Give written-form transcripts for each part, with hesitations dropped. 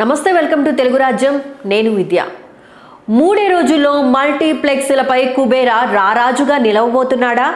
నమస్తే, welcome to Telugu రాజ్యం. నేను విద్య. మూడే రోజుల్లో మల్టీప్లెక్స్లపై కుబేరా రారాజుగా నిలవబోతున్నాడా?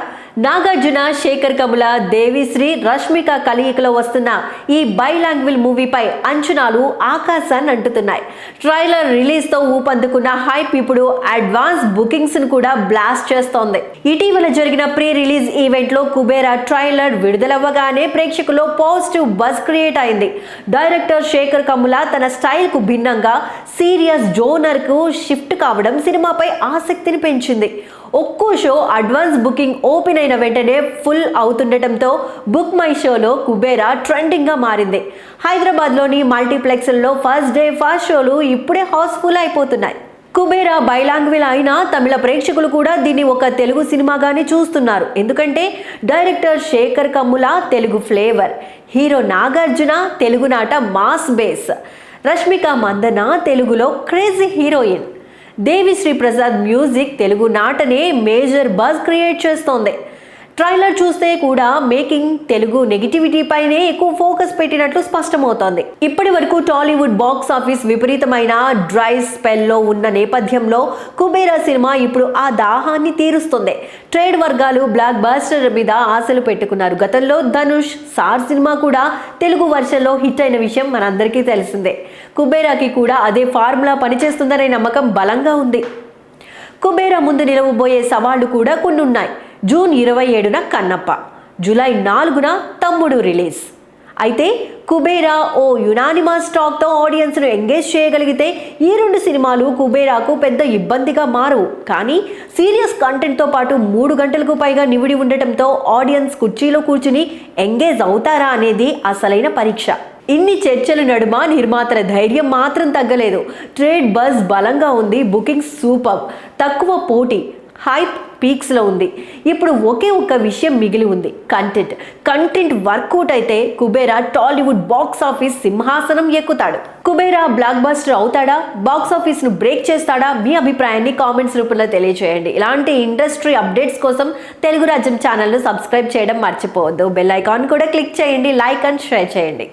నాగార్జున, శేఖర్ కముల, దేవిశ్రీ, రష్మిక కలయికలో వస్తున్న ఈ బైలాంగ్విల్ మూవీపై అంచనాలు ఆకాశాన్ని అంటుతున్నాయి. ట్రైలర్ రిలీజ్తో ఊపందుకున్న హైప్ ఇప్పుడు అడ్వాన్స్ బుకింగ్స్ ను కూడా బ్లాస్ట్ చేస్తోంది. ఇటీవల జరిగిన ప్రీ రిలీజ్ ఈవెంట్ లో కుబేరా ట్రైలర్ విడుదలవ్వగానే ప్రేక్షకుల్లో పాజిటివ్ బజ్ క్రియేట్ అయింది. డైరెక్టర్ శేఖర్ కముల తన స్టైల్ కు భిన్నంగా సీరియస్ జోనర్ కు షిఫ్ట్ కావడం సినిమాపై ఆసక్తిని పెంచింది. ఒక్కో షో అడ్వాన్స్ బుకింగ్ ఓపెన్ అయిన వెంటనే ఫుల్ అవుతుండటంతో బుక్ మై షోలో కుబేరా ట్రెండింగ్ గా మారింది. హైదరాబాద్లోని మల్టీప్లెక్స్లలో ఫస్ట్ డే ఫస్ట్ షోలు ఇప్పుడే హౌస్ఫుల్ అయిపోతున్నాయి. కుబేరా బైలాంగ్విల్ అయినా తమిళ ప్రేక్షకులు కూడా దీన్ని ఒక తెలుగు సినిమాగానే చూస్తున్నారు. ఎందుకంటే director Shekhar Kammula Telugu flavour, hero Nagarjuna తెలుగునాట మాస్ బేస్, రష్మిక మందన తెలుగులో crazy heroine, Devi Sri Prasad music Telugu నాటనే మేజర్ బజ్ క్రియేట్ చేస్తోంది. ట్రైలర్ చూస్తే కూడా మేకింగ్ తెలుగు నెగిటివిటీ పైనే ఎక్కువ ఫోకస్ పెట్టినట్లు స్పష్టమవుతోంది. ఇప్పటి వరకు టాలీవుడ్ బాక్స్ ఆఫీస్ విపరీతమైన డ్రై స్పెల్లో ఉన్న నేపథ్యంలో కుబేరా సినిమా ఇప్పుడు ఆ దాహాన్ని తీరుస్తుంది. ట్రేడ్ వర్గాలు బ్లాక్ బస్టర్ మీద ఆశలు పెట్టుకున్నారు. గతంలో ధనుష్, సార్ సినిమా కూడా తెలుగు వర్షన్లో హిట్ అయిన విషయం మనందరికీ తెలిసిందే. కుబేరాకి కూడా అదే ఫార్ములా పనిచేస్తుందనే నమ్మకం బలంగా ఉంది. కుబేరా ముందు నిలవబోయే సవాళ్లు కూడా కొన్ని ఉన్నాయి. జూన్ 27న కన్నప్ప, జూలై 4న తమ్ముడు రిలీజ్. అయితే కుబేరా ఓ యునానిమస్ టాక్తో ఆడియన్స్ను ఎంగేజ్ చేయగలిగితే ఈ రెండు సినిమాలు కుబేరాకు పెద్ద ఇబ్బందిగా మారవు. కానీ సీరియస్ కంటెంట్తో పాటు 3 గంటలకు పైగా నివిడి ఉండటంతో ఆడియన్స్ కుర్చీలో కూర్చుని ఎంగేజ్ అవుతారా అనేది అసలైన పరీక్ష. ఇన్ని చర్చల నడుమ నిర్మాతల ధైర్యం మాత్రం తగ్గలేదు. ట్రేడ్ బజ్ బలంగా ఉంది, బుకింగ్స్ సూపర్, తక్కువ పోటీ, హైప్ పీక్స్లో ఉంది. ఇప్పుడు ఒకే ఒక్క విషయం మిగిలి ఉంది, కంటెంట్ వర్కౌట్ అయితే కుబేరా టాలీవుడ్ బాక్స్ ఆఫీస్ సింహాసనం ఎక్కుతాడు. కుబేరా బ్లాక్ బస్టర్ అవుతాడా? బాక్స్ ఆఫీస్ ను బ్రేక్ చేస్తాడా? మీ అభిప్రాయాన్ని కామెంట్స్ రూపంలో తెలియజేయండి. ఇలాంటి ఇండస్ట్రీ అప్డేట్స్ కోసం తెలుగు రాజ్యం ఛానల్ను సబ్స్క్రైబ్ చేయడం మర్చిపోవద్దు. బెల్ ఐకాన్ కూడా క్లిక్ చేయండి, లైక్ అండ్ షేర్ చేయండి.